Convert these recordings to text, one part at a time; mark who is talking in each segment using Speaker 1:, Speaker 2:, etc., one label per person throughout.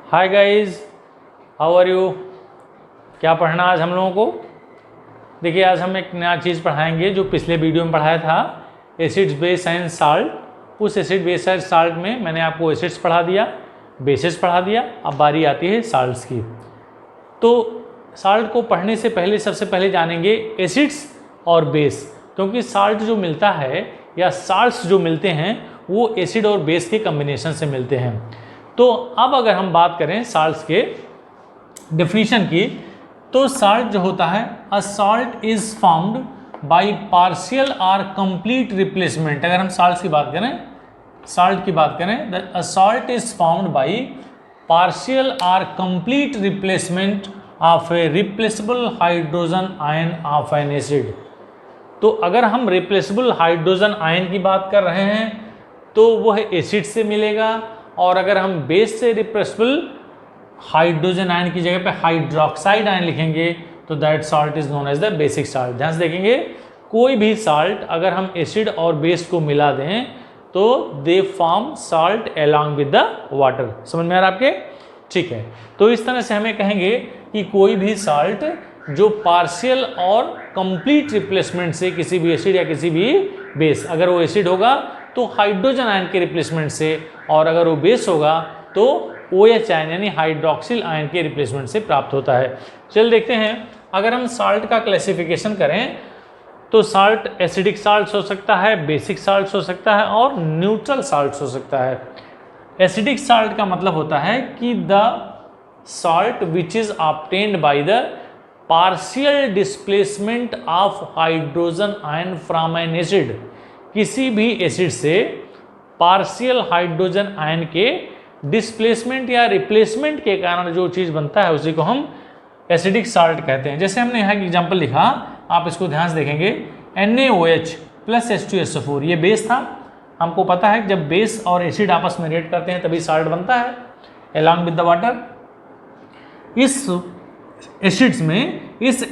Speaker 1: Hi guys, how are you. क्या पढ़ना आज हम लोगों को। देखिए आज हम एक नया चीज़ पढ़ाएंगे जो पिछले वीडियो में पढ़ाया था, एसिड्स बेस एंड साल्ट। उस एसिड बेस एंड साल्ट में मैंने आपको एसिड्स पढ़ा दिया, बेसिस पढ़ा दिया। अब बारी आती है साल्ट्स की। तो साल्ट को पढ़ने से पहले सबसे पहले जानेंगे एसिड्स और बेस, क्योंकि साल्ट जो मिलता है या साल्ट्स जो मिलते हैं वो एसिड और बेस के कम्बिनेशन से मिलते हैं। तो अब अगर हम बात करें साल्ट्स के डेफिनेशन की, तो साल्ट जो होता है, a salt is found by partial और कंप्लीट रिप्लेसमेंट। अगर हम साल्ट की बात करें, a salt is found by partial और complete replacement of a replaceable hydrogen ion of an acid. तो अगर हम रिप्लेसेबल हाइड्रोजन आयन की बात कर रहे हैं तो वह एसिड से मिलेगा, और अगर हम बेस से रिप्लेसेबल हाइड्रोजन आयन की जगह पे हाइड्रोक्साइड आयन लिखेंगे तो that salt is known as the basic salt. ध्यान से देखेंगे, कोई भी साल्ट अगर हम एसिड और बेस को मिला दें तो they form salt along with the water. समझ में आ रहा आपके? ठीक है, तो इस तरह से हमें कहेंगे कि कोई भी साल्ट जो पार्शियल और कंप्लीट रिप्लेसमेंट से किसी भी एसिड या किसी भी बेस, अगर वो एसिड होगा तो हाइड्रोजन आयन के रिप्लेसमेंट से, और अगर वो बेस होगा तो OH आयन यानी हाइड्रोक्सिल आयन के रिप्लेसमेंट से प्राप्त होता है। चल देखते हैं, अगर हम साल्ट का क्लासिफिकेशन करें तो साल्ट एसिडिक साल्ट हो सकता है, बेसिक साल्ट हो सकता है और न्यूट्रल साल्ट हो सकता है। एसिडिक साल्ट का मतलब होता है कि the salt which is obtained by the partial displacement of hydrogen ion from an acid. किसी भी एसिड से पार्शियल हाइड्रोजन आयन के डिस्प्लेसमेंट या रिप्लेसमेंट के कारण जो चीज़ बनता है उसी को हम एसिडिक साल्ट कहते हैं। जैसे हमने यहाँ एक एग्जांपल लिखा, आप इसको ध्यान से देखेंगे, NaOH प्लस H2SO4, ये बेस था। हमको पता है कि जब बेस और एसिड आपस में रिएक्ट करते हैं तभी साल्ट बनता है अलॉन्ग विद द वाटर। इस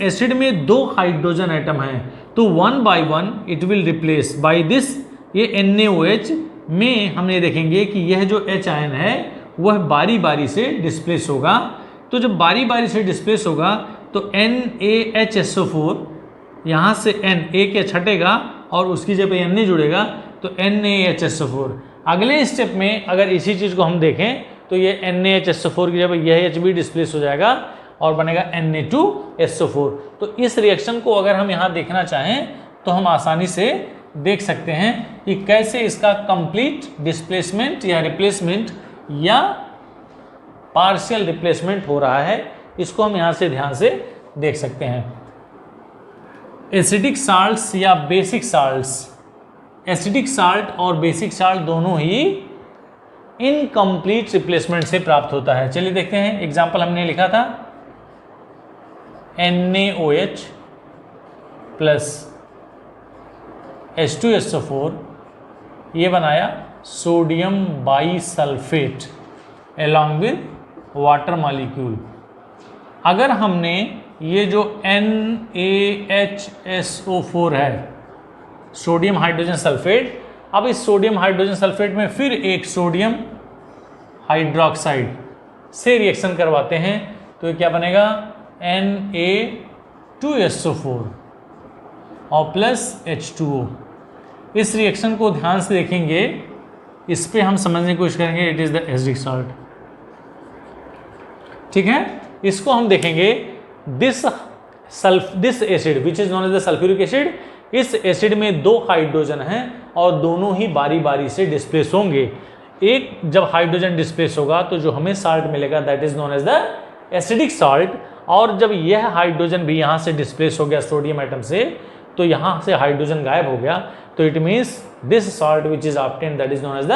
Speaker 1: एसिड में दो हाइड्रोजन एटम हैं, तो one by one it will replace by this. ये NaOH में हमने देखेंगे कि यह जो H आयन है वह बारी बारी से डिस्प्लेस होगा। तो जब बारी बारी से डिस्प्लेस होगा तो NaHSO4 यहाँ से N एक H हटेगा और उसकी जगह Na जुड़ेगा तो NaHSO4। अगले स्टेप में अगर इसी चीज़ को हम देखें तो ये NaHSO4 की जगह यह H भी डिस्प्लेस हो जाएगा और बनेगा Na2SO4। तो इस रिएक्शन को अगर हम यहाँ देखना चाहें तो हम आसानी से देख सकते हैं कि कैसे इसका कंप्लीट डिस्प्लेसमेंट या रिप्लेसमेंट या पार्शियल रिप्लेसमेंट हो रहा है। इसको हम यहाँ से ध्यान से देख सकते हैं। एसिडिक साल्ट्स या बेसिक साल्ट्स, एसिडिक साल्ट और बेसिक साल्ट दोनों ही इनकम्प्लीट रिप्लेसमेंट से प्राप्त होता है। चलिए देखते हैं, एग्जाम्पल हमने लिखा था NaOH प्लस H2SO4, ये बनाया sodium bisulphate along with water molecule. अगर हमने ये जो NaHSO4 है, सोडियम हाइड्रोजन सल्फेट, अब इस सोडियम हाइड्रोजन सल्फेट में फिर एक सोडियम हाइड्रोक्साइड से रिएक्शन करवाते हैं तो ये क्या बनेगा, Na2SO4 और प्लस H2O। इस रिएक्शन को ध्यान से देखेंगे, इस पे हम समझने की कोशिश करेंगे। It is the acidic salt, ठीक है। इसको हम देखेंगे, this acid which is known as the sulphuric acid, इस एसिड में दो हाइड्रोजन हैं और दोनों ही बारी बारी से डिस्प्लेस होंगे। एक जब हाइड्रोजन डिस्प्लेस होगा तो जो हमें साल्ट मिलेगा that is known as the acidic salt, और जब यह हाइड्रोजन भी यहाँ से डिस्प्लेस हो गया सोडियम एटम से, तो यहाँ से हाइड्रोजन गायब हो गया, तो it means this salt which is obtained that is known as the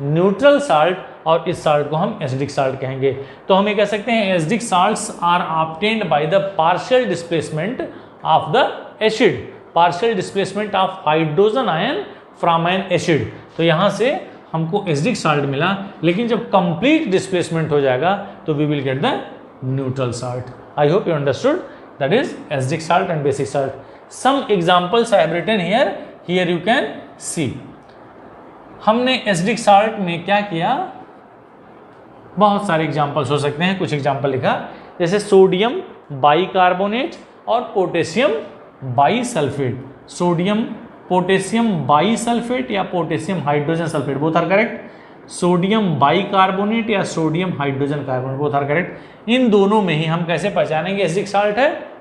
Speaker 1: neutral salt, और इस साल्ट को हम एसिडिक साल्ट कहेंगे। तो हम ये कह सकते हैं acidic salts are obtained by the partial displacement of the acid, partial displacement of hydrogen ion from an acid. तो यहाँ से हमको एसिडिक साल्ट मिला, लेकिन जब कंप्लीट डिस्प्लेसमेंट हो जाएगा तो we will get the neutral salt. I hope you understood, that is acidic salt and basic salt. Some examples I have written here, here you can see. हमने acidic salt में क्या किया, बहुत सारे examples हो सकते हैं, कुछ एग्जाम्पल लिखा जैसे सोडियम बाइकार्बोनेट और potassium bisulphate. Sodium potassium bisulphate या potassium hydrogen sulphate, both are correct. Sodium bicarbonate या sodium hydrogen carbonate, both are correct. इन दोनों में ही हम कैसे पहचानेंगे एसिडिक साल्ट है?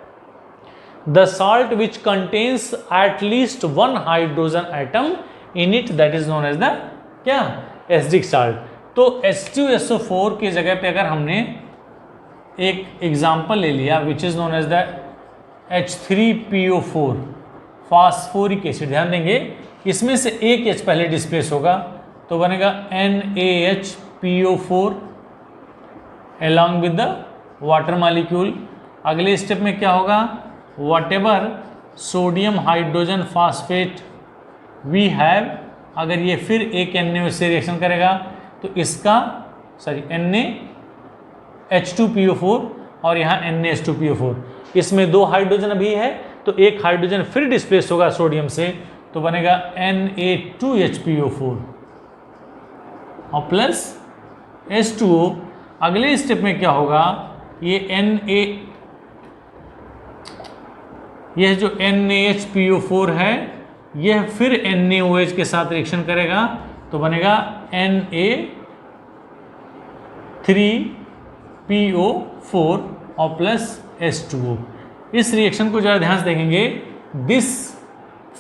Speaker 1: The salt which contains at least one hydrogen atom in it, that is known as the क्या? Acidic salt. तो H2SO4 की जगह पे अगर हमने एक एग्जाम्पल ले लिया which is known as the H3PO4 phosphoric acid, ध्यान देंगे इसमें से एक H पहले डिस्प्लेस होगा तो बनेगा NaHPO4 along with the water molecule. अगले स्टेप में क्या होगा? Whatever sodium hydrogen phosphate we have, अगर ये फिर एक Na से रिएक्शन करेगा तो इसका NaH2PO4 और यहाँ NaH2PO4, इसमें दो हाइड्रोजन अभी है तो एक हाइड्रोजन फिर डिस्प्लेस होगा सोडियम से तो बनेगा Na2HPO4 और प्लस H2O। अगले स्टेप में क्या होगा? यह जो NaHPO4 है यह फिर NaOH के साथ रिएक्शन करेगा तो बनेगा Na3PO4 और प्लस H2O। इस रिएक्शन को जरा ध्यान से देखेंगे। This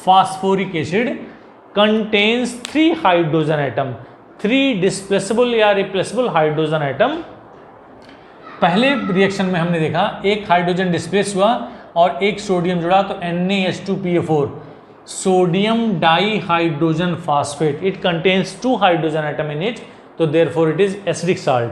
Speaker 1: phosphoric acid contains 3 hydrogen atom, 3 डिस्प्लेसेबल या रिप्लेसेबल हाइड्रोजन एटम। पहले रिएक्शन में हमने देखा एक हाइड्रोजन डिस्प्लेस हुआ और एक सोडियम जुड़ा तो NaH2PO4 sodium di hydrogen phosphate, it contains 2 hydrogen atom in it तो therefore it is acidic salt.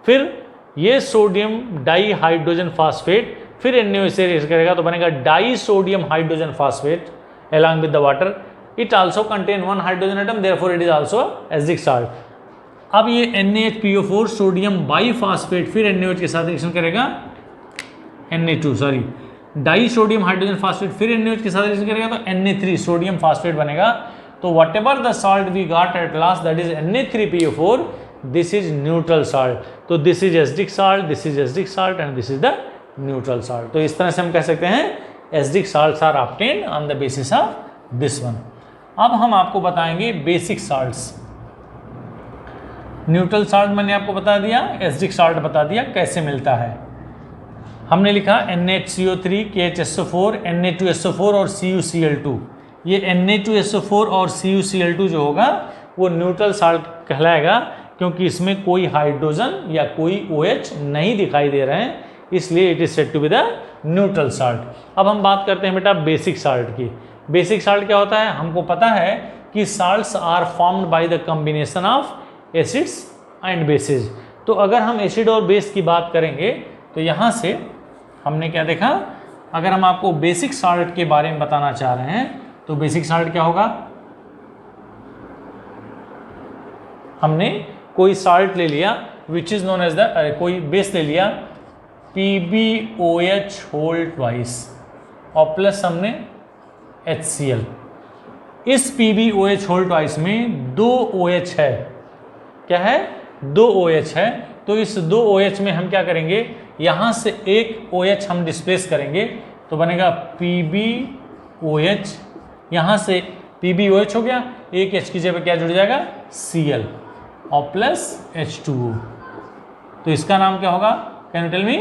Speaker 1: फिर ये सोडियम डाई हाइड्रोजन फास्फेट फिर NaOH से रिएक्ट करेगा तो बनेगा di sodium hydrogen phosphate along with the water, it also contain 1 hydrogen atom therefore it is also acidic salt। अब ये NaHPO4 सोडियम बाईफास्फेट फिर NaOH के साथ रिएक्शन करेगा डाई सोडियम हाइड्रोजन फास्फेट फिर NaOH के साथ रिएक्शन करेगा तो Na3 सोडियम फास्फेट बनेगा। तो whatever the salt we got at last that is Na3PO4, this is neutral salt. तो this is acidic salt, this is acidic salt and this is the neutral salt. तो इस तरह से हम कह सकते हैं acidic salts are obtained on the basis of this one. अब हम आपको बताएंगे बेसिक साल्ट्स। न्यूट्रल साल्ट मैंने आपको बता दिया, एसिडिक साल्ट बता दिया कैसे मिलता है। हमने लिखा NaCO3, KHSO4, Na2SO4 और CuCl2। ये Na2SO4 और CuCl2 जो होगा वो न्यूट्रल साल्ट कहलाएगा क्योंकि इसमें कोई हाइड्रोजन या कोई OH नहीं दिखाई दे रहे हैं, इसलिए it is said to be the neutral salt. अब हम बात करते हैं बेटा बेसिक साल्ट की। बेसिक साल्ट क्या होता है? हमको पता है कि salts are formed by the combination of acids and bases. तो अगर हम एसिड और बेस की बात करेंगे तो यहाँ से हमने क्या देखा? अगर हम आपको बेसिक साल्ट के बारे में बताना चाह रहे हैं तो बेसिक साल्ट क्या होगा? हमने कोई साल्ट ले लिया which is known as the, कोई बेस ले लिया PbOH होल ट्वाइस और प्लस हमने HCl। इस PbOH होल ट्वाइस में 2 OH है। क्या है? 2 OH है। तो इस 2 OH में हम क्या करेंगे? यहाँ से एक OH हम डिस्प्लेस करेंगे तो बनेगा PbOH, यहाँ से PbOH हो गया, एक H की जगह क्या जुड़ जाएगा? Cl और प्लस H2O। तो इसका नाम क्या होगा? Can you tell me?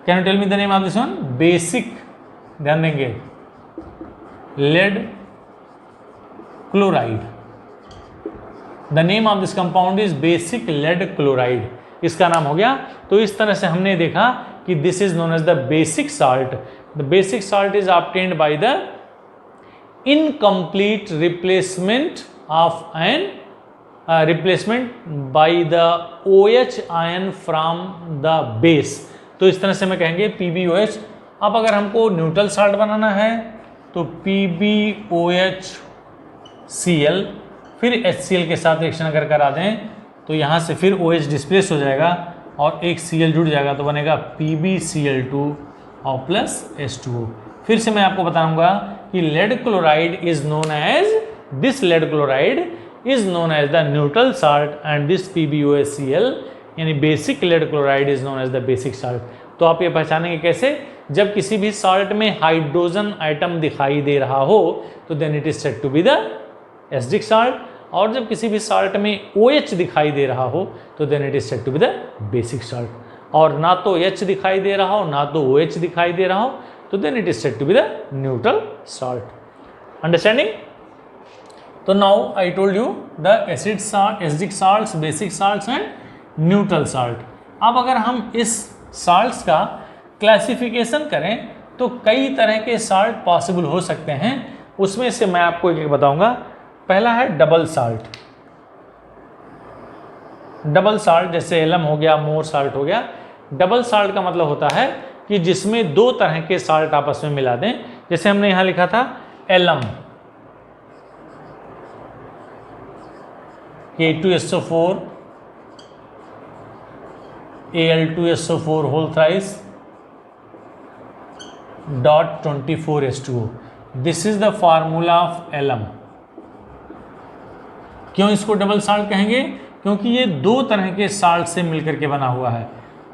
Speaker 1: Can you tell me the name of this one? Basic, ध्यान देंगे, lead chloride। The name of this compound is basic lead chloride। इसका नाम हो गया। तो इस तरह से हमने देखा कि this is known as the basic salt। The basic salt is obtained by the incomplete replacement of an replacement by the OH ion from the base। तो इस तरह से मैं कहेंगे PbOH। अब अगर हमको न्यूट्रल साल्ट बनाना है तो PbOHCl फिर HCl के साथ रिएक्शन अगर करा दें तो यहाँ से फिर OH डिस्प्लेस हो जाएगा और एक Cl जुड़ जाएगा तो बनेगा PbCl2 और प्लस H2O। फिर से मैं आपको बताऊंगा कि lead chloride is known as, this lead chloride is known as the neutral salt and this PbOHCl यानी basic lead chloride is known as the basic salt. तो आप ये पहचानेंगे कैसे, जब किसी भी साल्ट में हाइड्रोजन आइटम दिखाई दे रहा हो तो then it is said to be the acidic salt, और जब किसी भी साल्ट में OH दिखाई दे रहा हो तो then it is said to be the basic salt, और ना तो H दिखाई दे रहा हो ना तो OH दिखाई दे रहा हो तो then it is said to be the neutral salt. Understanding? तो now I told you the acid salt, acidic salts, basic salts and neutral salt. अब अगर हम इस साल्ट्स का क्लासिफिकेशन करें तो कई तरह के साल्ट पॉसिबल हो सकते हैं, उसमें से मैं आपको एक बताऊंगा। पहला है डबल साल्ट। डबल साल्ट जैसे एलम हो गया, मोर साल्ट हो गया। डबल साल्ट का मतलब होता है कि जिसमें दो तरह के साल्ट आपस में मिला दें। जैसे हमने यहां लिखा था alum, K2SO4 Al2SO4 whole thrice .24H2O, this is the formula of alum. क्यों इसको डबल साल्ट कहेंगे? क्योंकि ये दो तरह के साल्ट से मिलकर के बना हुआ है,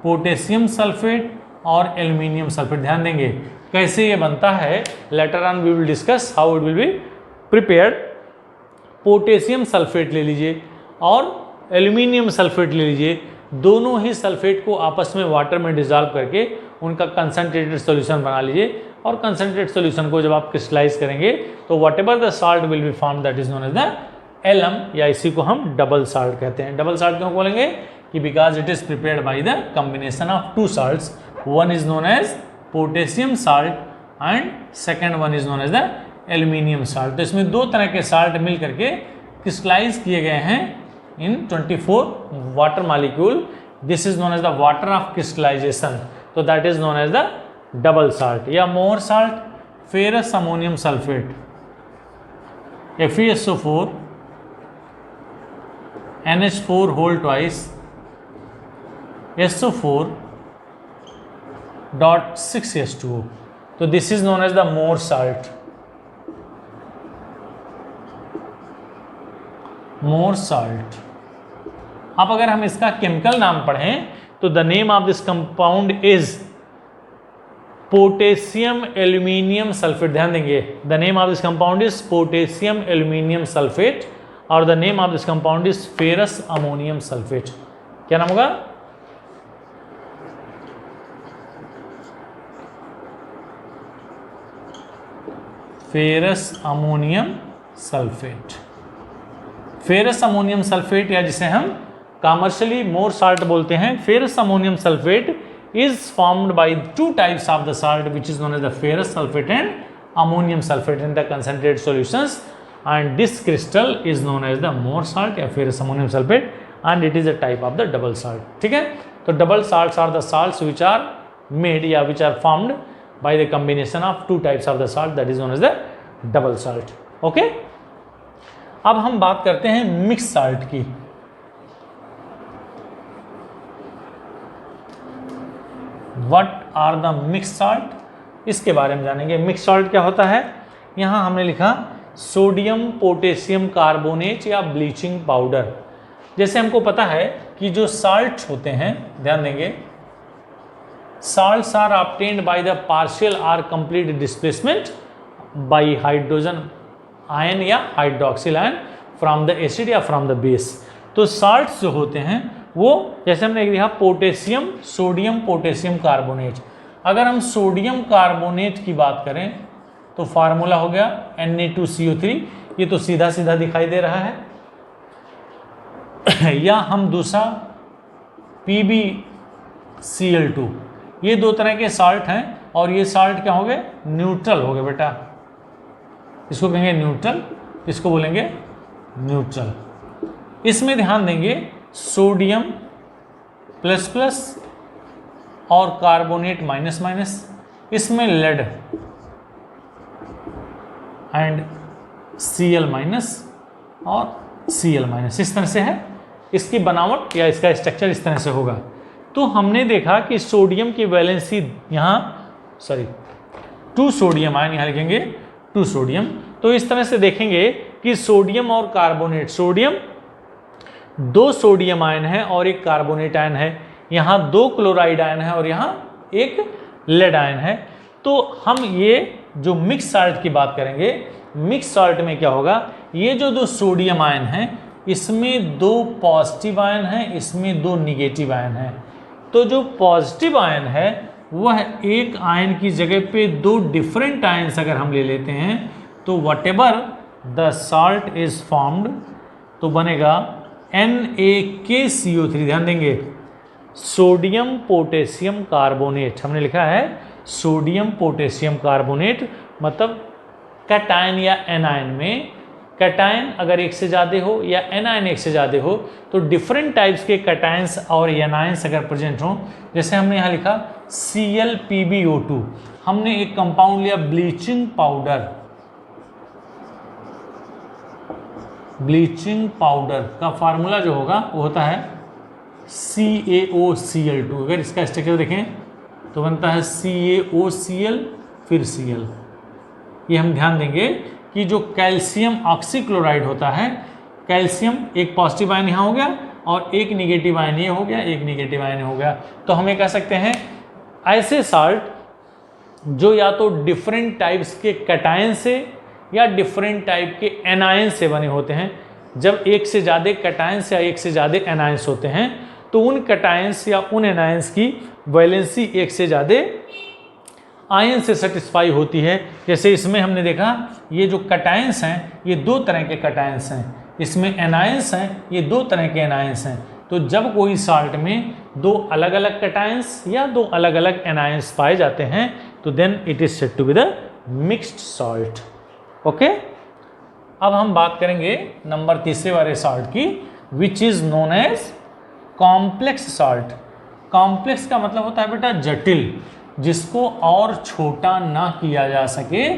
Speaker 1: पोटेशियम सल्फेट और एल्यूमिनियम सल्फेट। ध्यान देंगे कैसे ये बनता है, later on we will discuss how it will be prepared. Potassium sulphate ले लीजिए और एल्यूमिनियम सल्फेट ले लीजिए, दोनों ही सल्फेट को आपस में वाटर में डिजॉल्व करके उनका कंसनट्रेटेड सॉल्यूशन बना लीजिए, और कंसनट्रेटेड सॉल्यूशन को जब आप क्रिस्टलाइज करेंगे तो whatever the salt will be form that is known as the alum, या इसी को हम डबल साल्ट कहते हैं। डबल साल्ट क्यों बोलेंगे? कि because it is prepared by the combination of two salts, one is known as potassium salt and second one is known as the aluminium salt. तो इसमें दो तरह के साल्ट मिल करके क्रिस्टलाइज किए गए हैं इन 24 water molecule. This is known as the water of crystallization, तो that is known as the double salt. या Mohr salt, ferrous ammonium sulphate FeSO4 NH4 whole twice SO4 .6H2O, तो this is known as the Mohr salt. Mohr salt. अब अगर हम इसका chemical नाम पढ़ें तो the name of this compound is potassium aluminium sulphate. ध्यान देंगे, the name of this compound is potassium aluminium sulphate, और the name of this compound is ferrous ammonium sulphate. क्या नाम होगा? Ferrous ammonium sulphate. Ferrous ammonium sulphate, या जिसे हम commercially मोर salt बोलते हैं, ferrous ammonium sulphate is formed by two types of the salt which is known as the ferrous sulfate and ammonium sulfate in the concentrated solutions, and this crystal is known as the more salt या ferrous ammonium sulfate, and it is a type of the double salt। ठीक है, तो double salts are the salts which are made या which are formed by the combination of two types of the salt, that is known as the double salt। okay? अब हम बात करते हैं mix salt की। What are the mixed salt? इसके बारे में जानेंगे। मिक्स साल्ट क्या होता है? यहाँ हमने लिखा सोडियम पोटेशियम कार्बोनेट या ब्लीचिंग पाउडर। जैसे हमको पता है कि जो साल्ट होते हैं, ध्यान देंगे, salts are obtained by the partial or complete displacement by hydrogen ion या hydroxyl ion from the acid या फ्रॉम द बेस। तो साल्ट्स जो होते हैं वो, जैसे हमने लिखा पोटेशियम, सोडियम पोटेशियम कार्बोनेट। अगर हम सोडियम कार्बोनेट की बात करें तो फार्मूला हो गया Na2CO3, ये तो सीधा सीधा दिखाई दे रहा है। या हम दूसरा PbCl2, ये दो तरह के साल्ट हैं, और ये साल्ट क्या हो गए? न्यूट्रल हो गए बेटा। इसको कहेंगे न्यूट्रल, इसको बोलेंगे न्यूट्रल। इसमें ध्यान देंगे सोडियम प्लस प्लस और कार्बोनेट माइनस माइनस, इसमें लेड एंड Cl माइनस और Cl माइनस, इस तरह से है इसकी बनावट या इसका स्ट्रक्चर, इस तरह से होगा। तो हमने देखा कि सोडियम की वैलेंसी यहाँ, सॉरी 2 सोडियम आयन, यहाँ लिखेंगे 2 सोडियम। तो इस तरह से देखेंगे कि सोडियम और कार्बोनेट, सोडियम 2 सोडियम आयन है और एक कार्बोनेट आयन है, यहाँ 2 क्लोराइड आयन है और यहाँ एक लेड आयन है। तो हम ये जो मिक्स साल्ट की बात करेंगे, मिक्स साल्ट में क्या होगा, ये जो 2 सोडियम आयन हैं इसमें 2 पॉजिटिव आयन हैं, इसमें 2 निगेटिव आयन हैं। तो जो पॉजिटिव आयन है वह एक आयन की जगह पे 2 डिफरेंट आयन्स अगर हम ले लेते हैं तो whatever the salt is formed तो बनेगा NaKCO3। ध्यान देंगे, सोडियम पोटेशियम कार्बोनेट हमने लिखा है, सोडियम पोटेशियम कार्बोनेट मतलब कैटायन या एनायन में, कैटायन अगर एक से ज़्यादा हो या एनायन एक से ज़्यादा हो तो डिफरेंट टाइप्स के कैटायंस और एनायंस अगर प्रेजेंट हों, जैसे हमने यहाँ लिखा ClPbO2, हमने एक कंपाउंड लिया ब्लीचिंग पाउडर, ब्लीचिंग पाउडर का फार्मूला जो होगा वो होता है CaOCl2। अगर इसका स्ट्रक्चर देखें तो बनता है CaOCl फिर Cl। ये हम ध्यान देंगे कि जो कैल्शियम ऑक्सीक्लोराइड होता है, कैल्शियम एक पॉजिटिव आयन यहाँ हो गया और एक निगेटिव आयन ये हो गया, एक निगेटिव आयन हो गया। तो हम ये कह सकते हैं ऐसे साल्ट जो या तो डिफरेंट टाइप्स के कैटायन से या डिफरेंट टाइप के एनायन से बने होते हैं। जब एक से ज़्यादा कैटायंस या एक से ज़्यादा एनायंस होते हैं तो उन कैटायंस या उन एनायंस की वैलेंसी एक से ज़्यादा आयन से सेटिस्फाई होती है। जैसे इसमें हमने देखा ये जो कैटायंस हैं ये 2 तरह के कैटायंस हैं, इसमें एनायंस हैं ये 2 तरह के एनायंस हैं। तो जब कोई साल्ट में 2 अलग अलग कैटायंस या 2 अलग अलग एनायंस पाए जाते हैं तो then it is said to be the mixed salt. Okay, अब हम बात करेंगे नंबर 3 वाले साल्ट की, which is known as complex salt. Complex का मतलब होता है बेटा जटिल, जिसको और छोटा ना किया जा सके,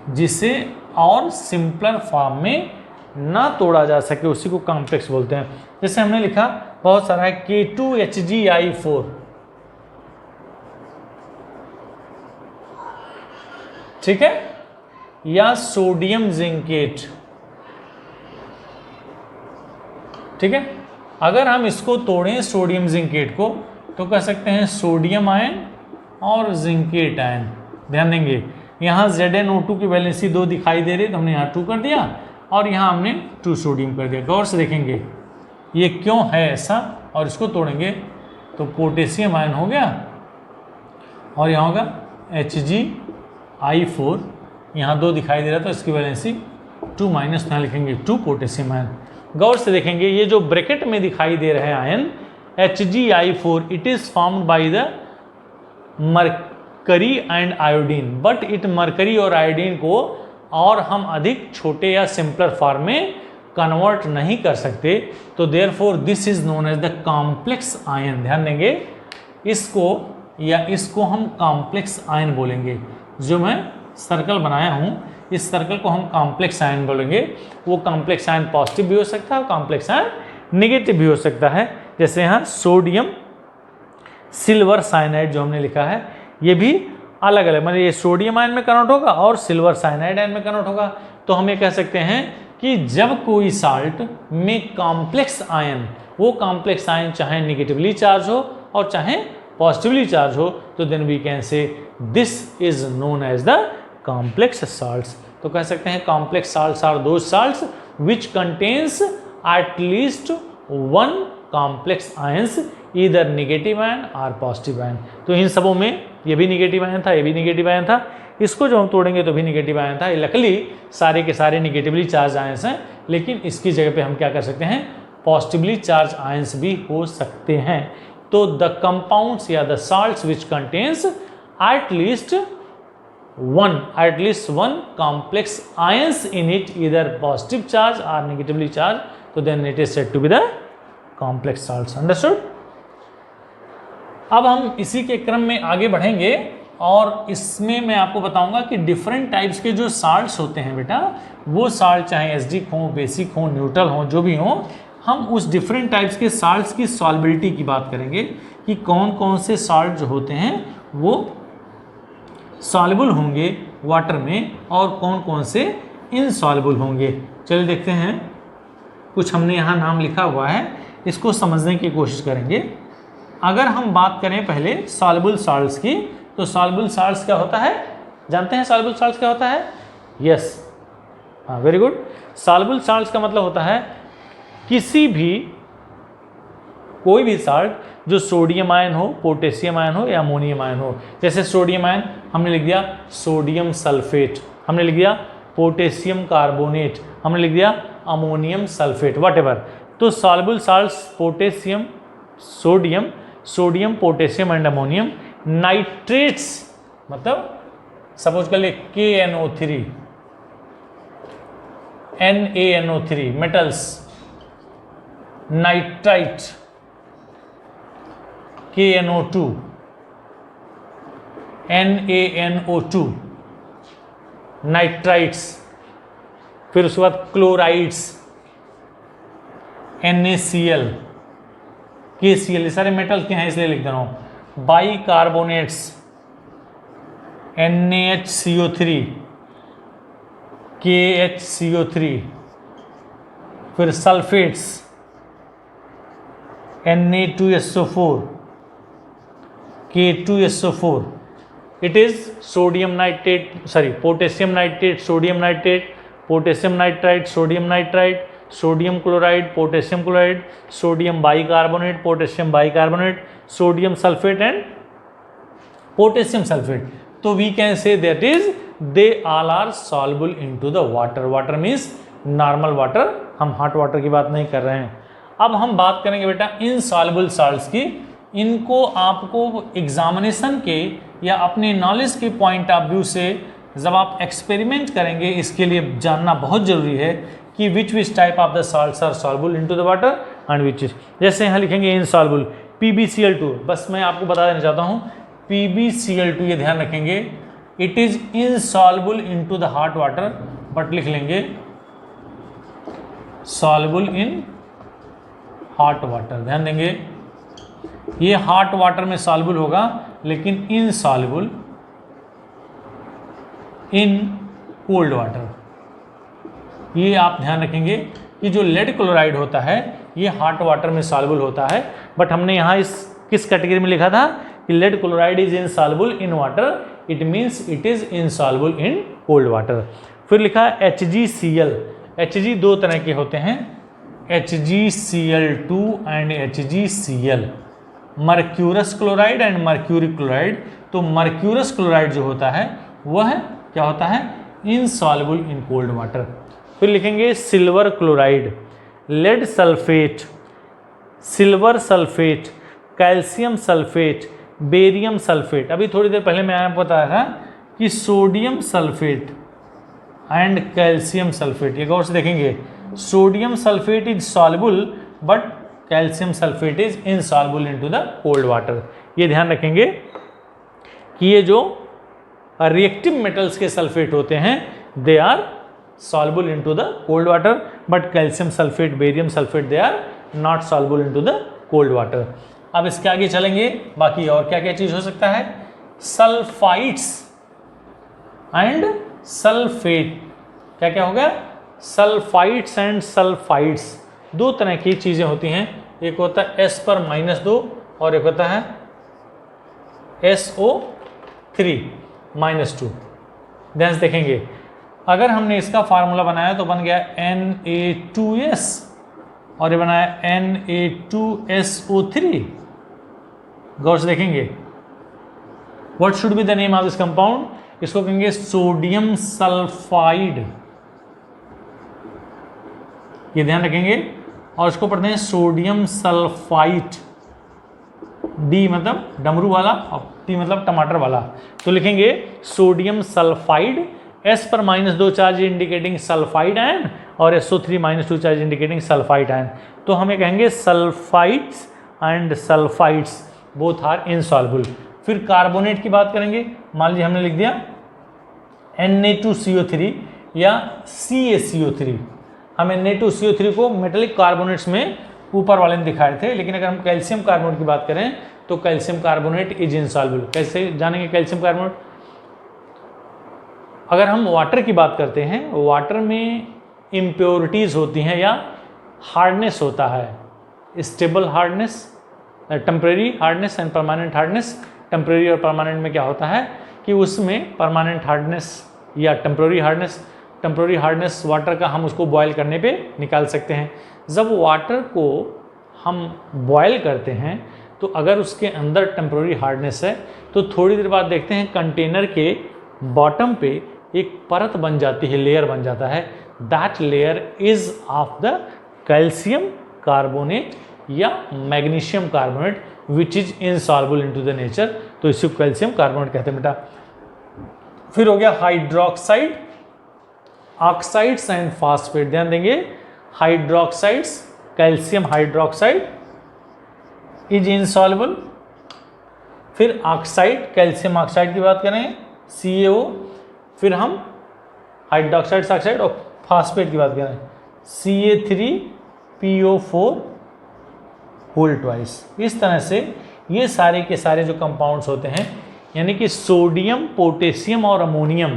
Speaker 1: जिसे और सिंपलर फॉर्म में ना तोड़ा जा सके, उसी को कॉम्प्लेक्स बोलते हैं। जैसे हमने लिखा बहुत सारा है K2HgI4, ठीक है, या सोडियम जिंकेट, ठीक है। अगर हम इसको तोड़ें सोडियम जिंकेट को तो कह सकते हैं सोडियम आयन और जिंकेट आयन। ध्यान देंगे यहाँ ZnO2 की वैलेंसी 2 दिखाई दे रही है तो हमने यहाँ 2 कर दिया और यहाँ हमने 2 सोडियम कर दिया। गौर से देखेंगे ये क्यों है ऐसा, और इसको तोड़ेंगे तो पोटेशियम आयन हो गया और यहाँ होगा HgI4, यहाँ 2 दिखाई दे रहा तो इसकी वैलेंसी 2 माइनस यहाँ लिखेंगे 2 पोटेशियम आयन। गौर से देखेंगे ये जो ब्रैकेट में दिखाई दे रहे हैं ion HgI4, it is formed by the mercury and iodine, but it mercury और आयोडीन को और हम अधिक छोटे या सिंपलर फॉर्म में कन्वर्ट नहीं कर सकते, तो therefore this is known as the complex ion. ध्यान देंगे इसको या इसको हम कॉम्प्लेक्स आयन बोलेंगे। जो मैं सर्कल बनाया हूँ इस सर्कल को हम कॉम्प्लेक्स आयन बोलेंगे। वो कॉम्प्लेक्स आयन पॉजिटिव भी हो सकता है और कॉम्प्लेक्स आयन नेगेटिव भी हो सकता है। जैसे यहाँ सोडियम सिल्वर साइनाइड जो हमने लिखा है ये भी अलग अलग, मतलब ये सोडियम आयन में कन्वर्ट होगा और सिल्वर साइनाइड आयन में कन्वर्ट होगा। तो हम ये कह सकते हैं कि जब कोई साल्ट में कॉम्प्लेक्स आयन, वो कॉम्प्लेक्स आयन चाहे निगेटिवली चार्ज हो और चाहे पॉजिटिवली चार्ज हो, तो then we can say this is known as the complex salts. तो कह सकते हैं complex salts are those salts which contains at least 1 complex ions, either negative ion और पॉजिटिव आयन। तो इन सबों में ये भी नेगेटिव आयन था, ये भी नेगेटिव आयन था, इसको जो हम तोड़ेंगे तो भी नेगेटिव आयन था। लकली सारे के सारे नेगेटिवली चार्ज आयंस हैं, लेकिन इसकी जगह पे हम क्या कर सकते हैं, पॉजिटिवली चार्ज आयंस भी हो सकते हैं। तो द कंपाउंड्स या the salts which contains at least one complex ions in it, either positive charge और नेगेटिवली चार्ज, तो then it is said to be the complex salts. Understood. अब हम इसी के क्रम में आगे बढ़ेंगे और इसमें मैं आपको बताऊंगा कि डिफरेंट टाइप्स के जो साल्ट्स होते हैं बेटा, वो साल्ट चाहे एसिडिक हो, बेसिक हो, न्यूट्रल हो, जो भी हो, हम उस डिफरेंट टाइप्स के साल्ट्स की सॉल्बिलिटी की बात करेंगे कि कौन कौन से साल्ट जो होते हैं वो सॉल्युबल होंगे वाटर में और कौन कौन से इनसॉल्युबल होंगे। चलिए देखते हैं, कुछ हमने यहाँ नाम लिखा हुआ है, इसको समझने की कोशिश करेंगे। अगर हम बात करें पहले सॉल्युबल साल्ट्स की, तो सॉल्युबल साल्ट्स क्या होता है, जानते हैं सॉल्युबल साल्ट्स क्या होता है? यस, हाँ, वेरी गुड। सॉल्युबल साल्ट्स का मतलब होता है किसी भी, कोई भी साल्ट जो सोडियम आयन हो, पोटेशियम आयन हो या अमोनियम आयन हो। जैसे सोडियम आयन हमने लिख दिया सोडियम सल्फेट, हमने लिख दिया पोटेशियम कार्बोनेट, हमने लिख दिया अमोनियम सल्फेट, व्हाटएवर। तो soluble salts potassium, sodium, sodium, potassium and ammonium. Nitrates मतलब सपोज कर ले KNO3, NaNO3 metals, nitrite KNO2, NaNO2 nitrites. फिर उसके बाद क्लोराइड्स NaCl, KCl, ये सारे मेटल के हैं इसलिए लिख दे रहा हूँ। Bicarbonates NaHCO3, KHCO3। फिर sulphates Na2SO4, K2SO4। It is sodium nitrate, sorry potassium nitrate, sodium nitrate, potassium nitrite, sodium nitrite, sodium chloride, potassium chloride, sodium bicarbonate, potassium bicarbonate, sodium sulphate and potassium sulphate. तो we can say that is they all are soluble into the water. Water means normal water, हम hot water की बात नहीं कर रहे हैं। अब हम बात करेंगे बेटा इनसॉल्युबल साल्ट्स की। इनको आपको एग्जामिनेशन के या अपने नॉलेज के पॉइंट ऑफ व्यू से जब आप एक्सपेरिमेंट करेंगे, इसके लिए जानना बहुत जरूरी है कि which type of the salts are soluble into the water and which is. जैसे यहाँ लिखेंगे इनसॉल्युबल PbCl2, बस मैं आपको बता देना चाहता हूँ PbCl2, ये ध्यान रखेंगे, it is insoluble into the hot water, but लिख लेंगे सॉल्युबल इन हॉट वाटर। ध्यान देंगे, ये हॉट वाटर में सॉल्युबल होगा लेकिन इनसॉल्युबल इन कोल्ड वाटर। ये आप ध्यान रखेंगे कि जो लेड क्लोराइड होता है ये हॉट वाटर में सॉल्युबल होता है, बट हमने यहाँ इस किस कैटेगरी में लिखा था कि lead chloride is insoluble in water, it means it is insoluble in cold water. फिर लिखा HgCl। Hg दो तरह के होते हैं, HgCl2 and HgCl, mercurous chloride and mercuric chloride. तो मर्क्यूरस क्लोराइड जो होता है वह क्या होता है, इनसॉल्युबल इन कोल्ड वाटर। फिर लिखेंगे silver chloride, lead sulphate, silver sulphate, calcium sulphate, barium sulphate. अभी थोड़ी देर पहले मैं आपको बताया था कि sodium sulphate and calcium sulphate. ये गौर से देखेंगे, sodium sulphate is soluble but calcium sulphate is insoluble into the cold water. ये ध्यान रखेंगे कि ये जो रिएक्टिव मेटल्स के सल्फेट होते हैं they are soluble into the cold water, but calcium sulphate, barium sulphate they are not soluble into the cold water. अब इसके आगे चलेंगे, बाकी और क्या क्या चीज हो सकता है, सल्फाइड्स एंड सल्फेट। क्या क्या होगा, सल्फाइड्स एंड सल्फाइड्स, दो तरह की चीजें होती हैं, एक होता है S पर -2 और एक होता है SO3 -2। ध्यान से देखेंगे, अगर हमने इसका फार्मूला बनाया तो बन गया Na2S और ये बनाया Na2SO3। गौर से देखेंगे, what should be the name of this compound, इसको कहेंगे सोडियम सल्फाइड। ये ध्यान रखेंगे, और इसको पढ़ते हैं सोडियम सल्फाइट। D मतलब डमरू वाला और T मतलब टमाटर वाला। तो लिखेंगे सोडियम सल्फाइड, S पर -2 चार्ज इंडिकेटिंग सल्फाइड आयन और SO3 -2 charge indicating sulphide ion. तो हमें कहेंगे sulphides and sulphides both are insoluble. फिर कार्बोनेट की बात करेंगे, मान लीजिए हमने लिख दिया Na2CO3 या CaCO3। हम Na2CO3 को मेटेलिक कार्बोनेट्स में ऊपर वाले ने दिखाए थे, लेकिन अगर हम कैल्शियम कार्बोनेट की बात करें तो कैल्शियम कार्बोनेट इज इनसॉल्युबल। कैसे जानेंगे कैल्शियम कार्बोनेट, अगर हम वाटर की बात करते हैं, वाटर में इम्प्योरिटीज़ होती हैं या हार्डनेस होता है। Stable hardness, temporary hardness and permanent hardness. Temporary और परमानेंट में क्या होता है कि उसमें परमानेंट हार्डनेस या टेम्परेरी हार्डनेस वाटर का हम उसको बॉयल करने पे निकाल सकते हैं। जब वाटर को हम बॉयल करते हैं तो अगर उसके अंदर टेम्परेरी हार्डनेस है तो थोड़ी देर बाद देखते हैं कंटेनर के बॉटम पे एक परत बन जाती है, लेयर बन जाता है। That layer is of the calcium carbonate या magnesium carbonate which is insoluble into the nature. तो इसी को कैल्शियम कार्बोनेट कहते हैं बेटा। फिर हो गया हाइड्रोक्साइड, ऑक्साइड्स एंड फास्फेट। ध्यान देंगे, hydroxides, calcium hydroxide is insoluble. फिर ऑक्साइड, कैल्शियम ऑक्साइड की बात करें CaO। फिर हम हाइड्रोक्साइड ऑक्साइड और फास्फेट की बात करें Ca3PO4 होल ट्वाइस। इस तरह से ये सारे के सारे जो कंपाउंड्स होते हैं यानी कि सोडियम, पोटेशियम और अमोनियम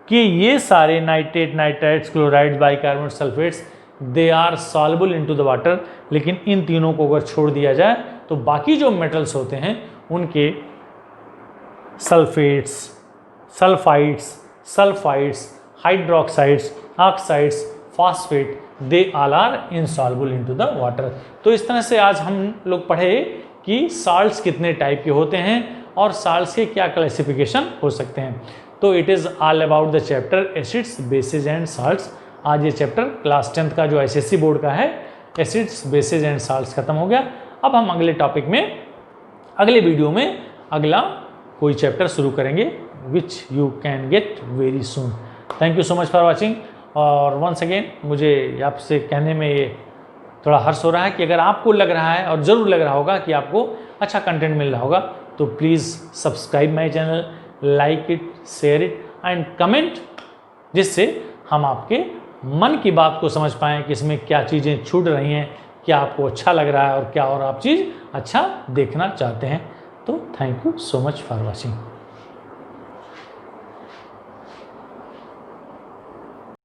Speaker 1: के ये सारे nitrate, nitrides, chlorides, bicarbonate, sulphates, they are soluble into the water. लेकिन इन तीनों को अगर छोड़ दिया जाए तो बाकी जो मेटल्स होते हैं उनके sulphates, sulphides, hydroxides, oxides, phosphate, they all are insoluble into the water. तो इस तरह से आज हम लोग पढ़े कि साल्ट्स कितने टाइप के होते हैं और साल्ट्स के क्या क्लासिफिकेशन हो सकते हैं। तो it is all about the chapter acids, basis and salts. आज ये चैप्टर क्लास 10th का जो SSC बोर्ड का है, एसिड्स, बेसिस एंड साल्ट्स खत्म हो गया। अब हम अगले टॉपिक में, अगले वीडियो में अगला कोई चैप्टर शुरू करेंगे which you can get very soon. Thank you so much for watching. और वंस अगेन मुझे आपसे कहने में ये थोड़ा हर्ष हो रहा है कि अगर आपको लग रहा है, और ज़रूर लग रहा होगा कि आपको अच्छा कंटेंट मिल रहा होगा, तो please subscribe my channel, like it, share it and comment, जिससे हम आपके मन की बात को समझ पाएँ कि इसमें क्या चीज़ें छूट रही हैं, क्या आपको अच्छा लग रहा है और क्या और आप चीज़ अच्छा देखना चाहते हैं। तो thank you so much for watching.